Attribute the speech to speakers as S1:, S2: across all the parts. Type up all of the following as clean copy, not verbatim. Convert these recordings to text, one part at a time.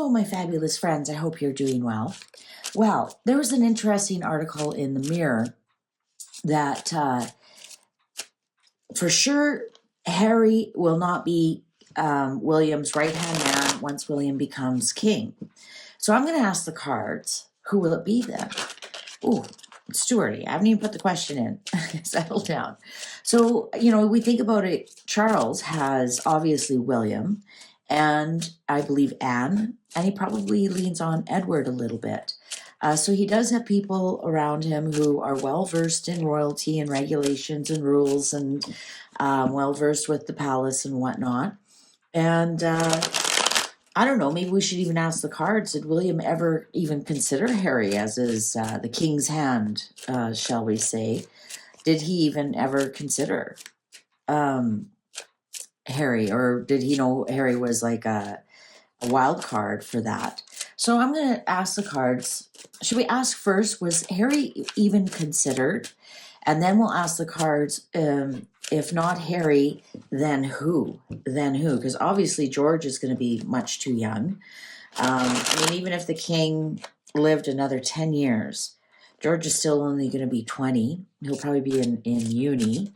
S1: Hello, my fabulous friends. I hope you're doing well. Well, there was an interesting article in the Mirror that for sure Harry will not be William's right-hand man once William becomes king. So I'm going to ask the cards, who will it be then? Ooh, it's too early. I haven't even put the question in. Settle down. So, we think about it. Charles has obviously William and I believe Anne, and he probably leans on Edward a little bit. So he does have people around him who are well-versed in royalty and regulations and rules and well-versed with the palace and whatnot. And I don't know, maybe we should even ask the cards. Did William ever even consider Harry as his the king's hand, shall we say? Did he even ever consider Harry, or did he know Harry was like a wild card for that? So I'm going to ask the cards. Should we ask first, was Harry even considered? And then we'll ask the cards, if not Harry, then who? Then who? Because obviously George is going to be much too young. Even if the king lived another 10 years, George is still only going to be 20. He'll probably be in uni.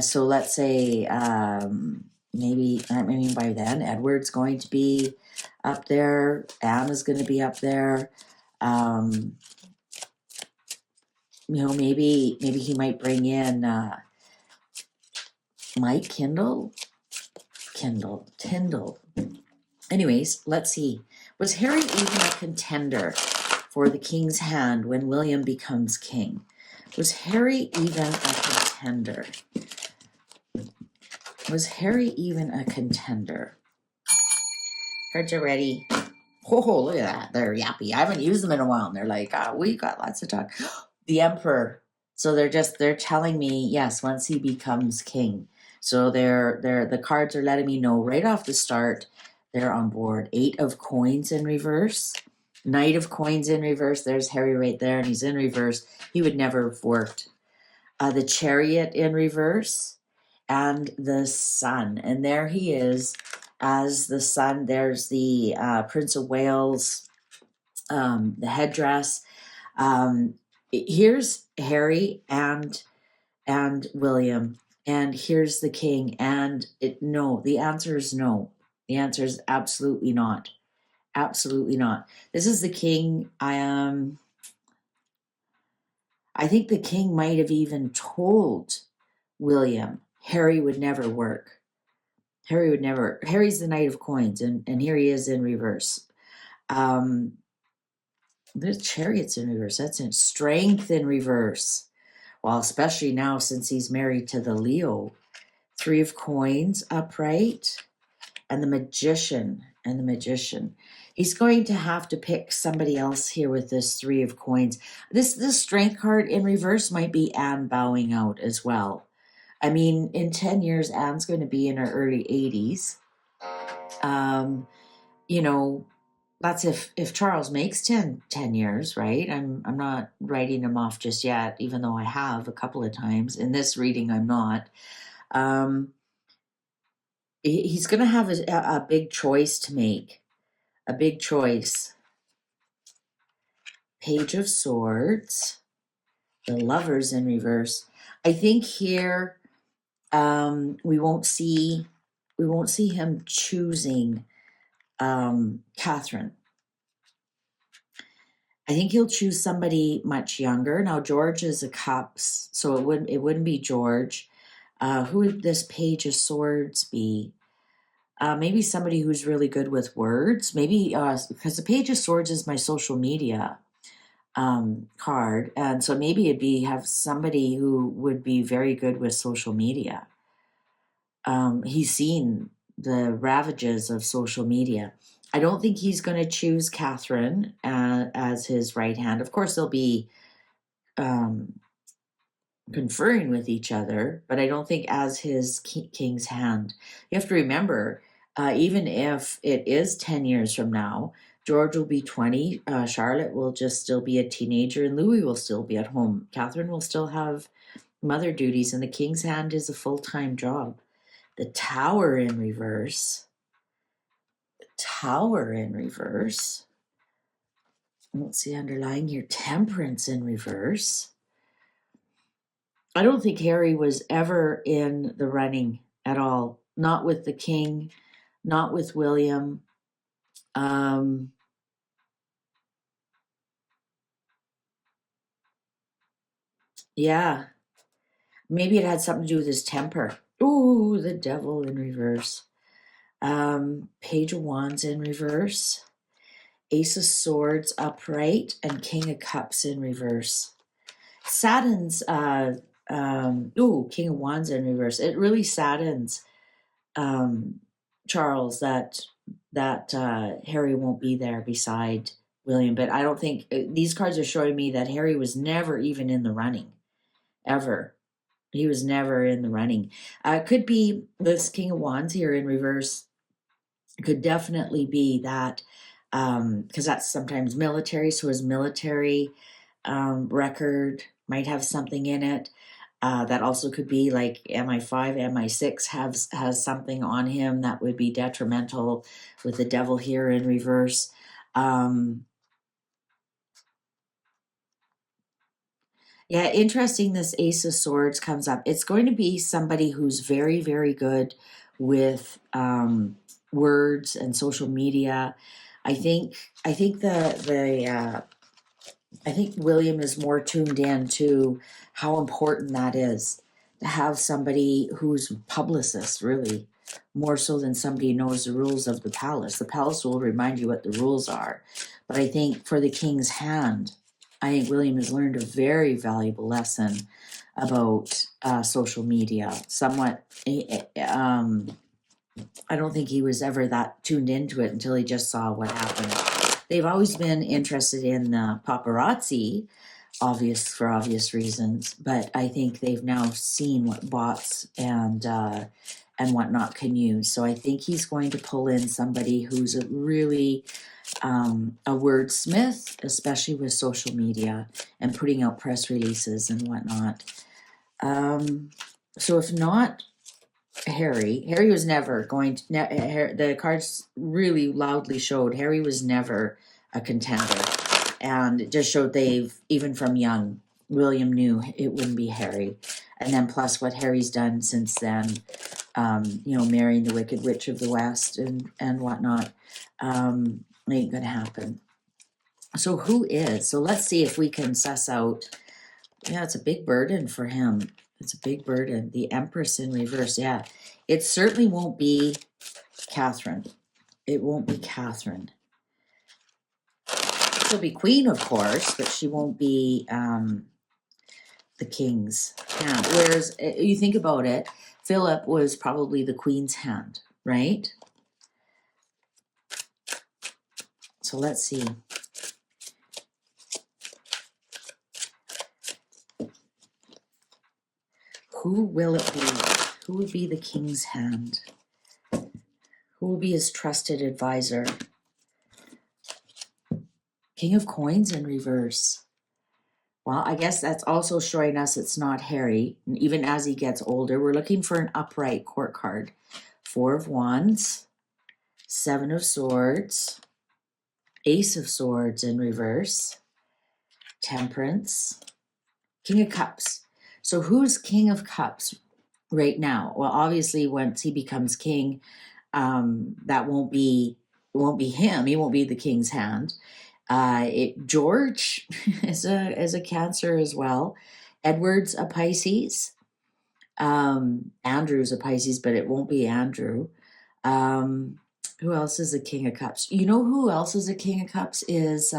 S1: So let's say maybe by then Edward's going to be up there. Anne is going to be up there. Maybe he might bring in Mike Tyndall. Anyways, let's see. Was Harry even a contender for the king's hand when William becomes king? Was Harry even a contender? Was Harry even a contender? Cards are ready. Oh, look at that. They're yappy. I haven't used them in a while. And they're like, we got lots to talk. The emperor. So they're telling me, yes, once he becomes king. So the cards are letting me know right off the start, they're on board. 8 of coins in reverse. Knight of coins in reverse. There's Harry right there, and he's in reverse. He would never have worked. The chariot in reverse. And the sun. And there he is as the sun. There's the Prince of Wales, the headdress. Here's Harry and William. And here's the king. And no, the answer is no. The answer is absolutely not. Absolutely not. This is the king. I think the king might have even told William Harry would never work. Harry's the Knight of Coins, and here he is in reverse. There's chariots in reverse. That's in strength in reverse. Well, especially now since he's married to the Leo. 3 of coins upright, and the magician. He's going to have to pick somebody else here with this 3 of coins. This strength card in reverse might be Anne bowing out as well. I mean, in 10 years, Anne's going to be in her early 80s. That's if Charles makes 10 years, right? I'm not writing him off just yet, even though I have a couple of times. In this reading, I'm not. He's going to have a big choice to make. A big choice. Page of Swords. The Lovers in reverse. I think here we won't see him choosing Catherine. I think he'll choose somebody much younger. Now George is a cups, so it wouldn't be George. Who would this Page of Swords be? Maybe somebody who's really good with words. Maybe because the Page of Swords is my social media card, and so maybe have somebody who would be very good with social media. He's seen the ravages of social media. I don't think he's going to choose Catherine as his right hand. Of course, they'll be conferring with each other, but I don't think as his king's hand. You have to remember, even if it is 10 years from now, George will be 20, Charlotte will just still be a teenager, and Louis will still be at home. Catherine will still have mother duties, and the king's hand is a full-time job. The Tower in reverse. Tower in reverse. What's the underlying here? Temperance in reverse. I don't think Harry was ever in the running at all. Not with the king, not with William. Yeah, maybe it had something to do with his temper. Ooh, the devil in reverse. Page of Wands in reverse. Ace of Swords upright and King of Cups in reverse. Saddens, King of Wands in reverse. It really saddens Charles that Harry won't be there beside William. But I don't think these cards are showing me that Harry was never even in the running, ever. He was never in the running. Could be this King of Wands here in reverse. Could definitely be that, because that's sometimes military. So his military record might have something in it. That also could be like MI5, MI6 has something on him that would be detrimental with the devil here in reverse. Yeah, interesting. This Ace of Swords comes up. It's going to be somebody who's very, very good with words and social media. I think I think William is more tuned in to how important that is to have somebody who's publicist, really, more so than somebody who knows the rules of the palace. The palace will remind you what the rules are. But I think for the king's hand, I think William has learned a very valuable lesson about social media. Somewhat, I don't think he was ever that tuned into it until he just saw what happened. They've always been interested in paparazzi, for obvious reasons, but I think they've now seen what bots and whatnot can use. So I think he's going to pull in somebody who's a really a wordsmith, especially with social media and putting out press releases and whatnot. So if not Harry was never going to. The cards really loudly showed Harry was never a contender, and it just showed even from young William knew it wouldn't be Harry, and then plus what Harry's done since then, marrying the Wicked Witch of the West and whatnot, ain't gonna happen. So who is? So let's see if we can suss out. Yeah, it's a big burden for him. It's a big burden. The Empress in reverse. Yeah, it certainly won't be Catherine. It won't be Catherine. She'll be queen, of course, but she won't be the king's hand. Whereas you think about it, Philip was probably the queen's hand, right? So let's see. Who will it be? Who will be the king's hand? Who will be his trusted advisor? King of Coins in reverse. Well, I guess that's also showing us it's not Harry. Even as he gets older, we're looking for an upright court card. Four of Wands, Seven of Swords, Ace of Swords in reverse, Temperance, King of Cups. So who's King of Cups right now? Well, obviously, once he becomes king, that won't be him. He won't be the king's hand. George is a Cancer as well. Edward's a Pisces. Andrew's a Pisces, but it won't be Andrew. Who else is a King of Cups? You know who else is a King of Cups is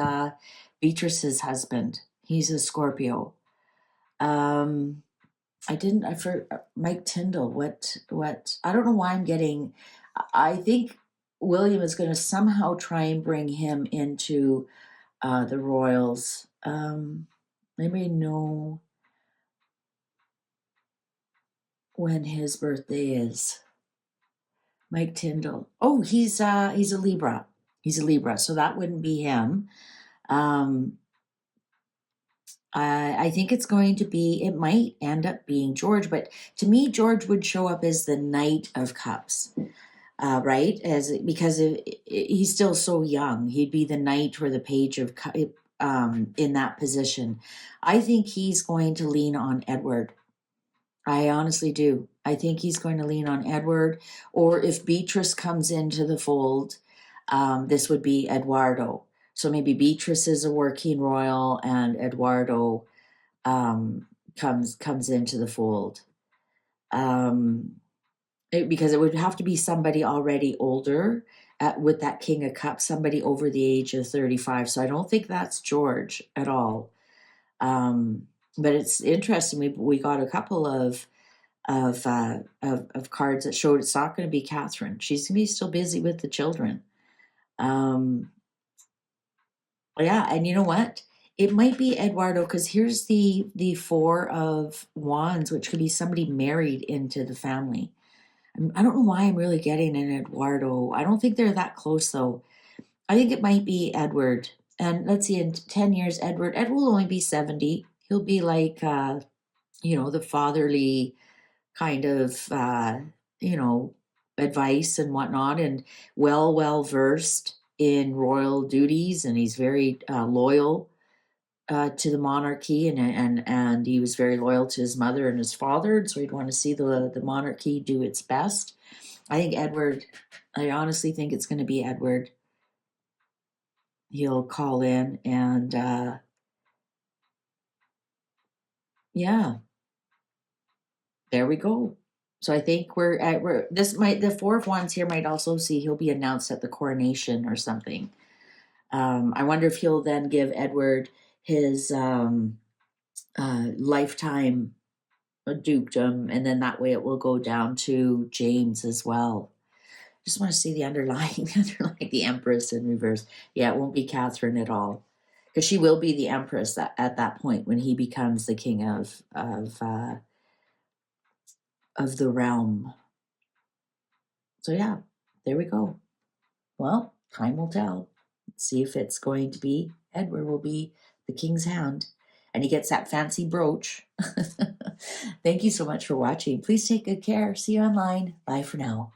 S1: Beatrice's husband. He's a Scorpio. I for Mike Tyndall. What? I don't know why I'm getting. I think William is going to somehow try and bring him into the Royals. Let me know when his birthday is. Mike Tyndall. Oh, he's a Libra. He's a Libra, so that wouldn't be him. I think it's going to be. It might end up being George, but to me, George would show up as the Knight of Cups. right? Because he's still so young, he'd be the knight or the page of in that position. I think he's going to lean on Edward. I honestly do. I think he's going to lean on Edward, or if Beatrice comes into the fold, this would be Eduardo. So maybe Beatrice is a working royal, and Eduardo comes into the fold. Because it would have to be somebody already older with that King of Cups, somebody over the age of 35. So I don't think that's George at all. But it's interesting. We got a couple of cards that showed it's not going to be Catherine. She's going to be still busy with the children. Yeah, and you know what? It might be Eduardo, because here's the Four of Wands, which could be somebody married into the family. I don't know why I'm really getting an Eduardo. I don't think they're that close, though. I think it might be Edward. And let's see, in 10 years, Edward will only be 70. He'll be like, the fatherly kind of, advice and whatnot, and well versed in royal duties. And he's very loyal to the monarchy, and he was very loyal to his mother and his father. And so he'd want to see the monarchy do its best. I think Edward, I honestly think it's going to be Edward. He'll call in, and yeah, there we go. So I think the Four of Wands here might also see he'll be announced at the coronation or something. I wonder if he'll then give Edward his lifetime dukedom, and then that way it will go down to James as well. Just want to see the underlying the Empress in reverse. Yeah, it won't be Catherine at all, because she will be the Empress at that point when he becomes the king of the realm. So yeah, there we go. Well, time will tell. Let's see if it's going to be Edward will be the king's hand, and he gets that fancy brooch. Thank you so much for watching. Please take good care. See you online. Bye for now.